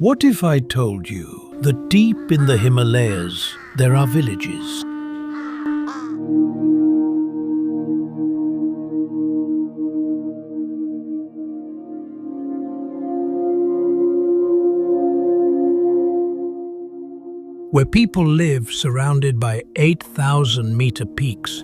What if I told you that deep in the Himalayas there are villages? Where people live surrounded by 8,000-meter peaks.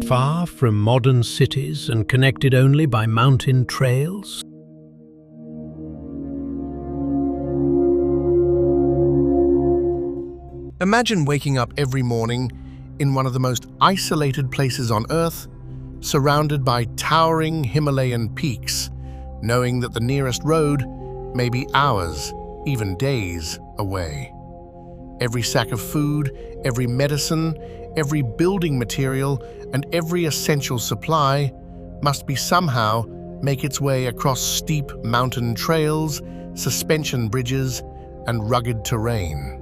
Far from modern cities and connected only by mountain trails. Imagine waking up every morning in one of the most isolated places on Earth, surrounded by towering Himalayan peaks, knowing that the nearest road may be hours, even days, away. Every sack of food, every medicine, every building material, and every essential supply must be somehow make its way across steep mountain trails, suspension bridges, and rugged terrain.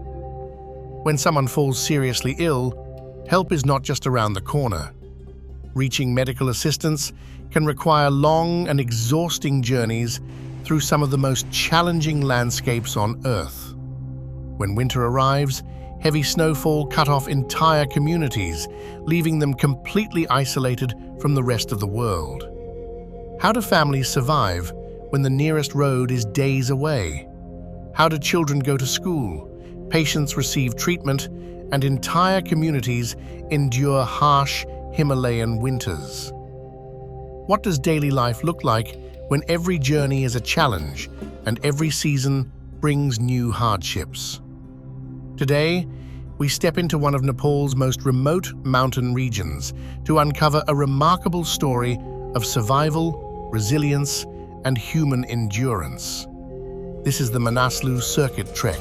When someone falls seriously ill, help is not just around the corner. Reaching medical assistance can require long and exhausting journeys through some of the most challenging landscapes on Earth. When winter arrives, heavy snowfall cut off entire communities, leaving them completely isolated from the rest of the world. How do families survive when the nearest road is days away? How do children go to school, patients receive treatment, and entire communities endure harsh Himalayan winters? What does daily life look like when every journey is a challenge and every season brings new hardships? Today, we step into one of Nepal's most remote mountain regions to uncover a remarkable story of survival, resilience, and human endurance. This is the Manaslu Circuit Trek.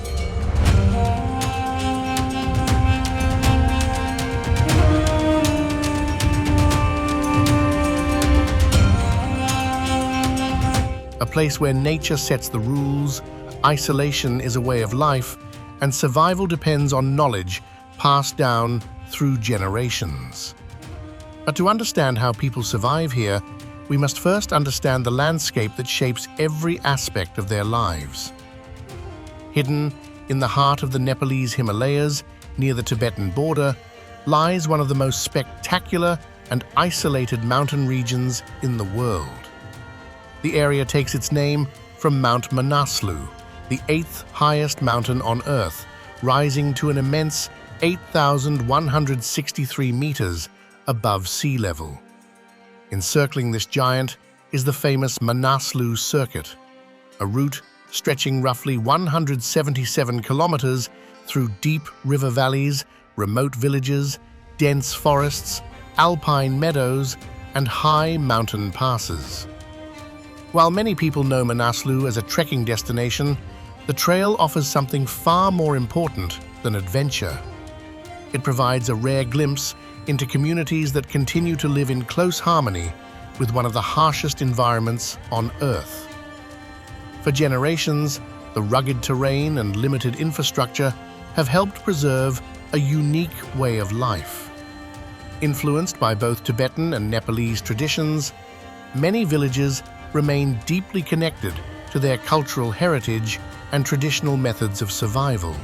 A place where nature sets the rules, isolation is a way of life, and survival depends on knowledge passed down through generations. But to understand how people survive here, we must first understand the landscape that shapes every aspect of their lives. Hidden in the heart of the Nepalese Himalayas, near the Tibetan border, lies one of the most spectacular and isolated mountain regions in the world. The area takes its name from Mount Manaslu, the 8th highest mountain on Earth, rising to an immense 8,163 meters above sea level. Encircling this giant is the famous Manaslu Circuit, a route stretching roughly 177 kilometers through deep river valleys, remote villages, dense forests, alpine meadows, and high mountain passes. While many people know Manaslu as a trekking destination, the trail offers something far more important than adventure. It provides a rare glimpse into communities that continue to live in close harmony with one of the harshest environments on Earth. For generations, the rugged terrain and limited infrastructure have helped preserve a unique way of life. Influenced by both Tibetan and Nepalese traditions, many villages remain deeply connected to their cultural heritage and traditional methods of survival.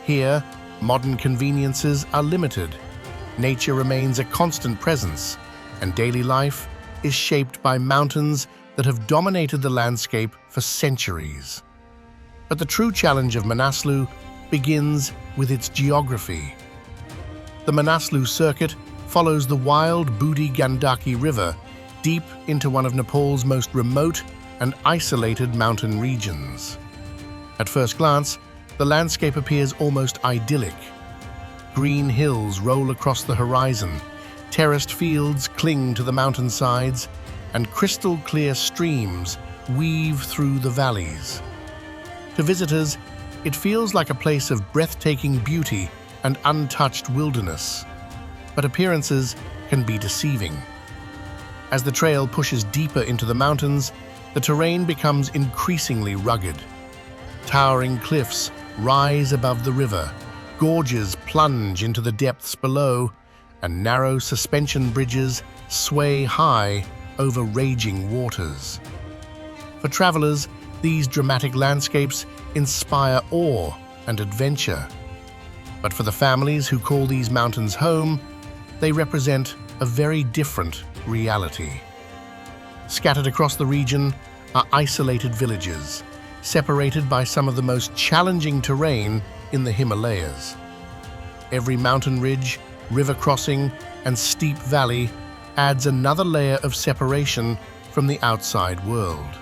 Here, modern conveniences are limited, nature remains a constant presence, and daily life is shaped by mountains that have dominated the landscape for centuries. But the true challenge of Manaslu begins with its geography. The Manaslu Circuit follows the wild Budi Gandaki River deep into one of Nepal's most remote and isolated mountain regions. At first glance, the landscape appears almost idyllic. Green hills roll across the horizon, terraced fields cling to the mountainsides, and crystal-clear streams weave through the valleys. To visitors, it feels like a place of breathtaking beauty and untouched wilderness. But appearances can be deceiving. As the trail pushes deeper into the mountains, the terrain becomes increasingly rugged. Towering cliffs rise above the river, Gorges plunge into the depths below, and narrow suspension bridges sway high over raging waters. For travelers, these dramatic landscapes inspire awe and adventure. But for the families who call these mountains home, they represent a very different reality. Scattered across the region are isolated villages, separated by some of the most challenging terrain in the Himalayas. Every mountain ridge, river crossing, and steep valley adds another layer of separation from the outside world.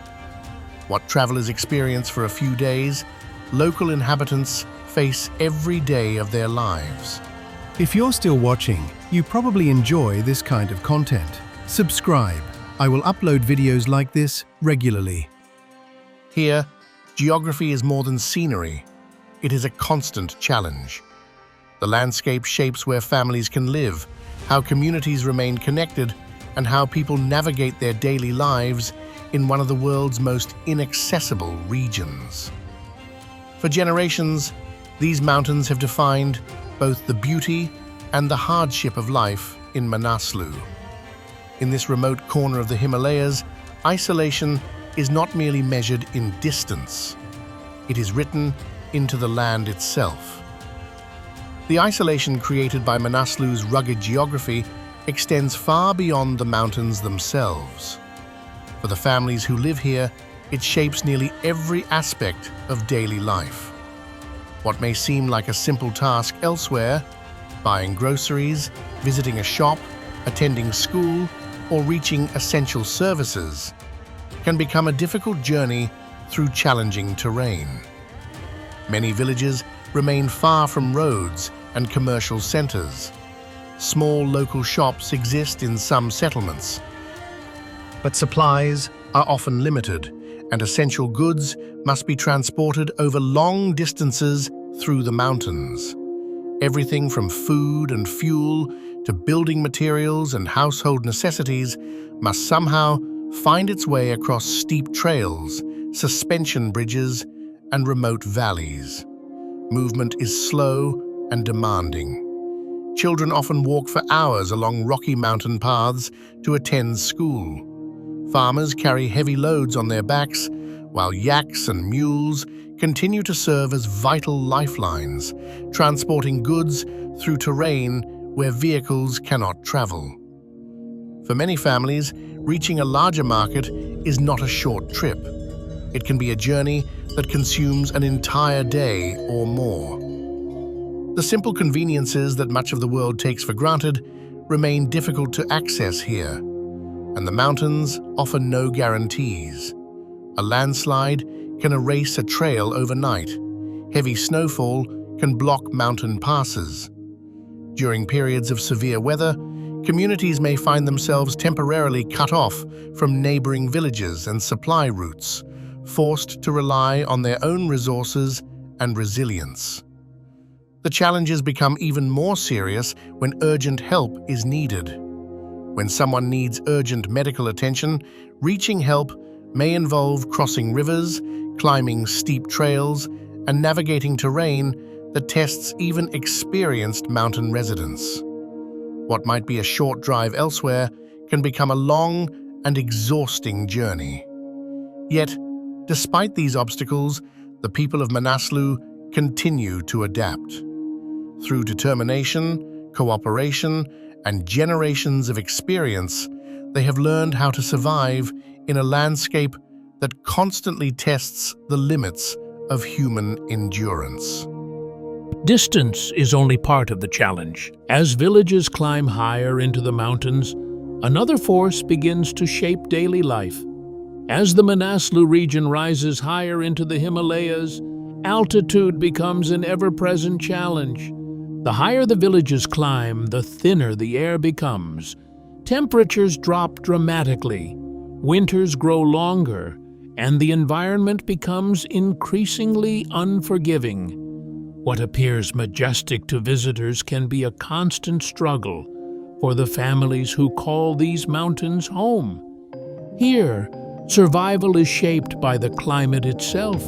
What travelers experience for a few days, local inhabitants face every day of their lives. If you're still watching, you probably enjoy this kind of content. Subscribe. I will upload videos like this regularly. Here, geography is more than scenery. It is a constant challenge. The landscape shapes where families can live, how communities remain connected, and how people navigate their daily lives in one of the world's most inaccessible regions. For generations, these mountains have defined both the beauty and the hardship of life in Manaslu. In this remote corner of the Himalayas, isolation is not merely measured in distance. It is written into the land itself. The isolation created by Manaslu's rugged geography extends far beyond the mountains themselves. For the families who live here, it shapes nearly every aspect of daily life. What may seem like a simple task elsewhere, buying groceries, visiting a shop, attending school, or reaching essential services, can become a difficult journey through challenging terrain. Many villages remain far from roads and commercial centers. Small local shops exist in some settlements, but supplies are often limited, and essential goods must be transported over long distances through the mountains. Everything from food and fuel to building materials and household necessities must somehow find its way across steep trails, suspension bridges, and remote valleys. Movement is slow and demanding. Children often walk for hours along rocky mountain paths to attend school. Farmers carry heavy loads on their backs, while yaks and mules continue to serve as vital lifelines, transporting goods through terrain where vehicles cannot travel. For many families, reaching a larger market is not a short trip. It can be a journey that consumes an entire day or more. The simple conveniences that much of the world takes for granted remain difficult to access here, and the mountains offer no guarantees. A landslide can erase a trail overnight. Heavy snowfall can block mountain passes. During periods of severe weather, communities may find themselves temporarily cut off from neighboring villages and supply routes, forced to rely on their own resources and resilience. The challenges become even more serious when urgent help is needed. When someone needs urgent medical attention, reaching help may involve crossing rivers, climbing steep trails, and navigating terrain that tests even experienced mountain residents. What might be a short drive elsewhere can become a long and exhausting journey. Yet, despite these obstacles, the people of Manaslu continue to adapt. Through determination, cooperation, and generations of experience, they have learned how to survive in a landscape that constantly tests the limits of human endurance. Distance is only part of the challenge. As villages climb higher into the mountains, another force begins to shape daily life. As the Manaslu region rises higher into the Himalayas, altitude becomes an ever-present challenge. The higher the villages climb, the thinner the air becomes. Temperatures drop dramatically, winters grow longer, and the environment becomes increasingly unforgiving. What appears majestic to visitors can be a constant struggle for the families who call these mountains home. Here, survival is shaped by the climate itself.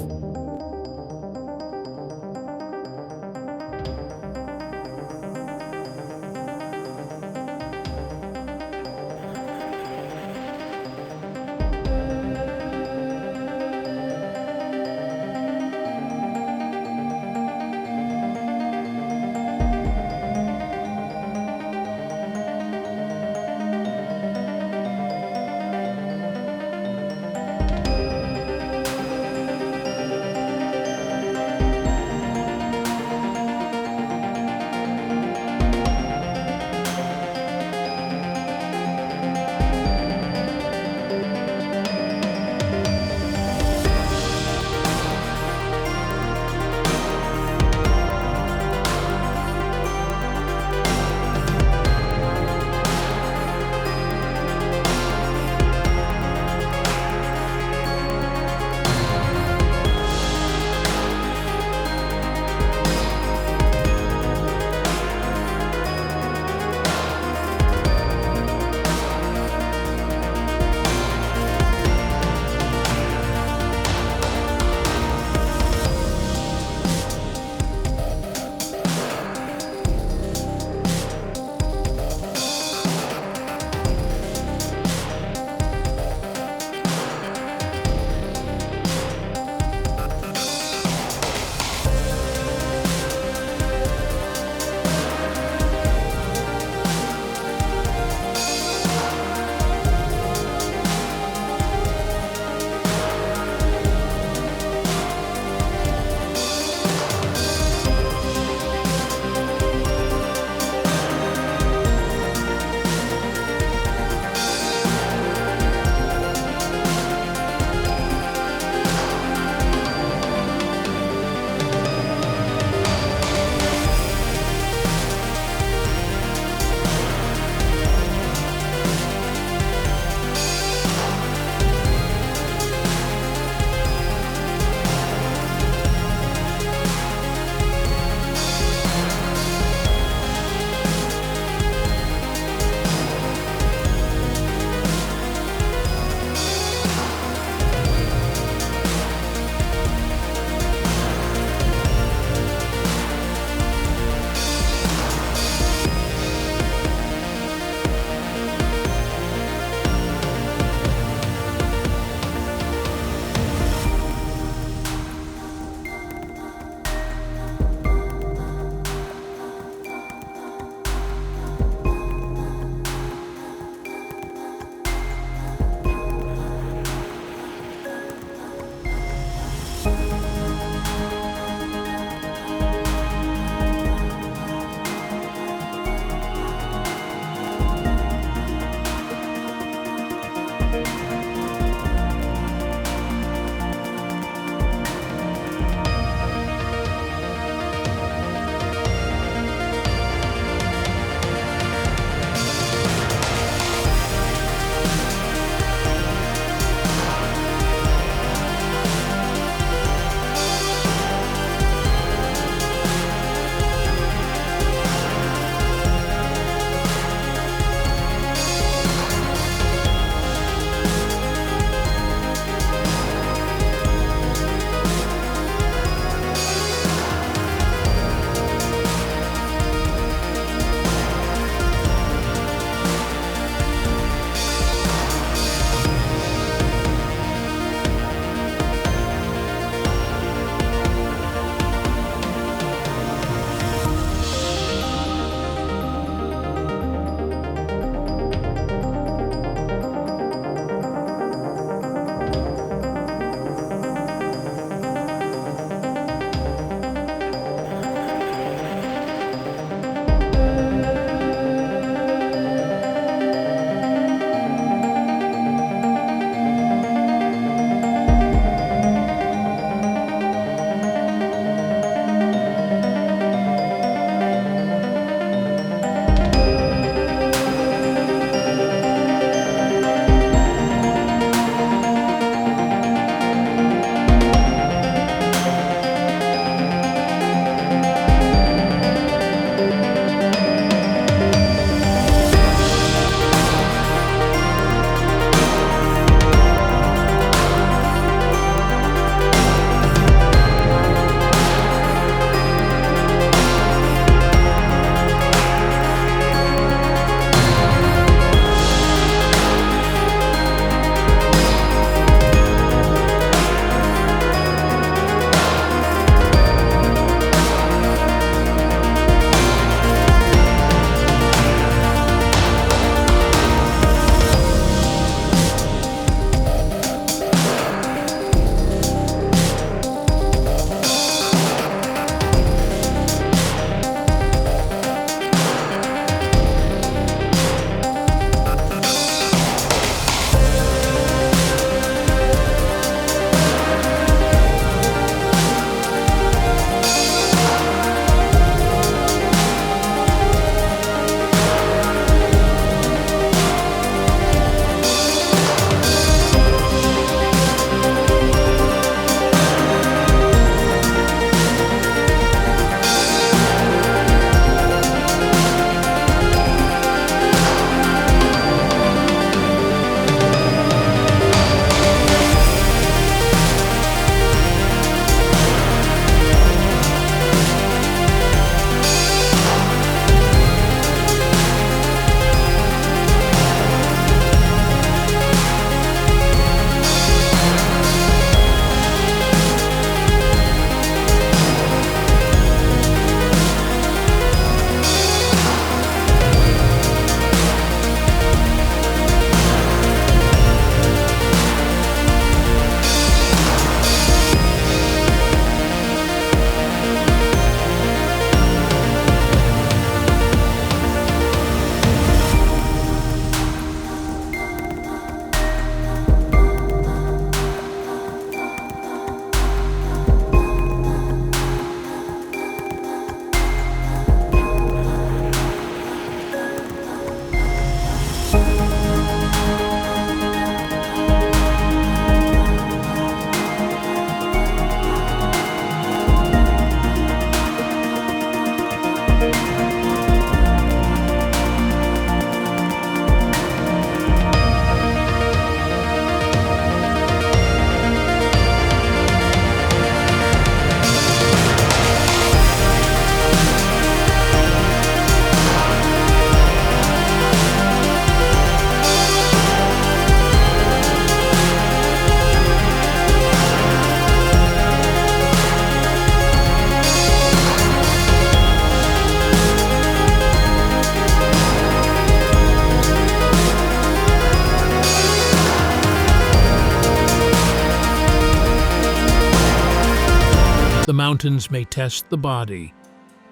mountains may test the body,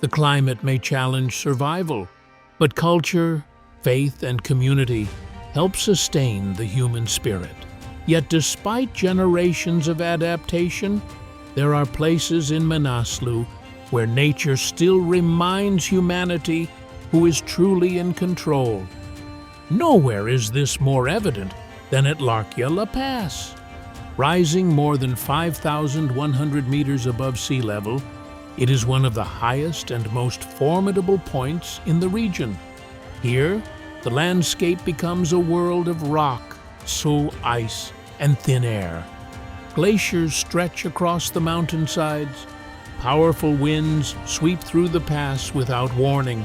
the climate may challenge survival, but culture, faith, and community help sustain the human spirit. Yet despite generations of adaptation, there are places in Manaslu where nature still reminds humanity who is truly in control. Nowhere is this more evident than at Larkia La Pass. Rising more than 5,100 meters above sea level, it is one of the highest and most formidable points in the region. Here, the landscape becomes a world of rock, snow, ice, and thin air. Glaciers stretch across the mountainsides. Powerful winds sweep through the pass without warning.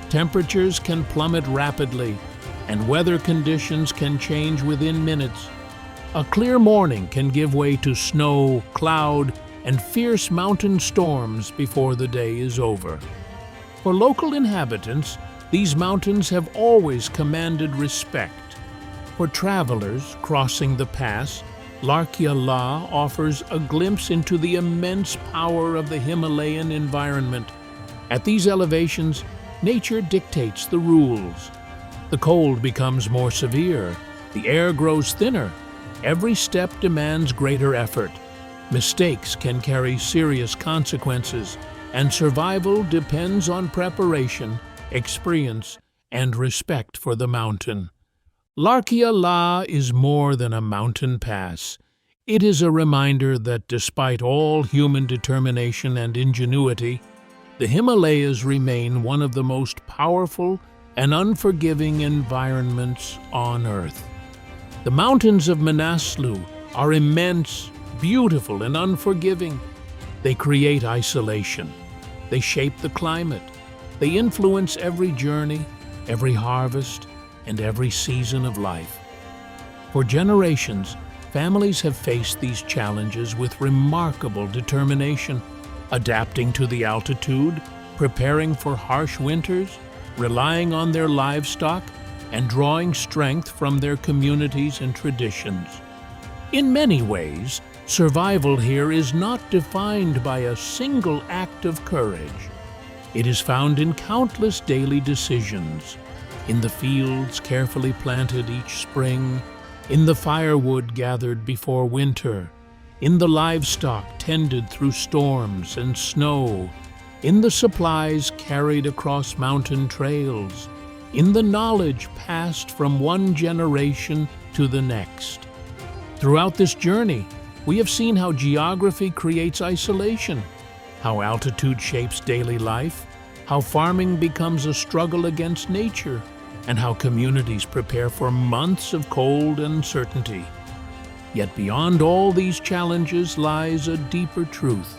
Temperatures can plummet rapidly, and weather conditions can change within minutes. A clear morning can give way to snow, cloud, and fierce mountain storms before the day is over. For local inhabitants, these mountains have always commanded respect. For travelers crossing the pass, Larkia La offers a glimpse into the immense power of the Himalayan environment. At these elevations, nature dictates the rules. The cold becomes more severe, the air grows thinner, every step demands greater effort. Mistakes can carry serious consequences, and survival depends on preparation, experience, and respect for the mountain. Larkia La is more than a mountain pass. It is a reminder that despite all human determination and ingenuity, the Himalayas remain one of the most powerful and unforgiving environments on Earth. The mountains of Manaslu are immense, beautiful, and unforgiving. They create isolation. They shape the climate. They influence every journey, every harvest, and every season of life. For generations, families have faced these challenges with remarkable determination, adapting to the altitude, preparing for harsh winters, relying on their livestock, and drawing strength from their communities and traditions. In many ways, survival here is not defined by a single act of courage. It is found in countless daily decisions, in the fields carefully planted each spring, in the firewood gathered before winter, in the livestock tended through storms and snow, in the supplies carried across mountain trails, in the knowledge passed from one generation to the next. Throughout this journey, we have seen how geography creates isolation, how altitude shapes daily life, how farming becomes a struggle against nature, and how communities prepare for months of cold and uncertainty. Yet beyond all these challenges lies a deeper truth.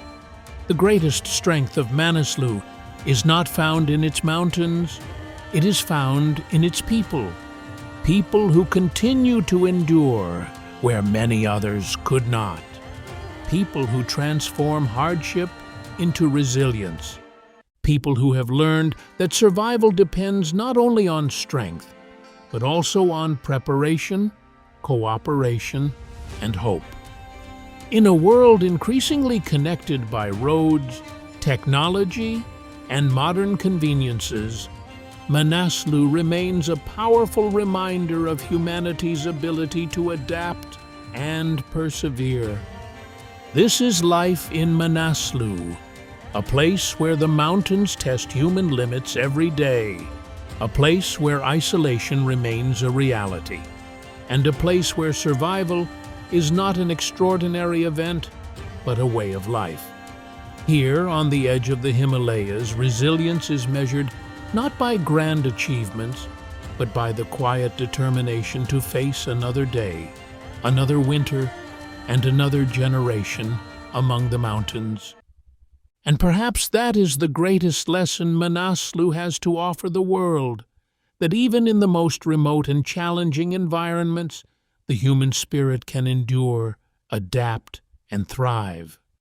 The greatest strength of Manaslu is not found in its mountains, it is found in its people. People who continue to endure where many others could not. People who transform hardship into resilience. People who have learned that survival depends not only on strength, but also on preparation, cooperation, and hope. In a world increasingly connected by roads, technology, and modern conveniences, Manaslu remains a powerful reminder of humanity's ability to adapt and persevere. This is life in Manaslu, a place where the mountains test human limits every day, a place where isolation remains a reality, and a place where survival is not an extraordinary event, but a way of life. Here, on the edge of the Himalayas, resilience is measured not by grand achievements, but by the quiet determination to face another day, another winter, and another generation among the mountains. And perhaps that is the greatest lesson Manaslu has to offer the world, that even in the most remote and challenging environments, the human spirit can endure, adapt, and thrive.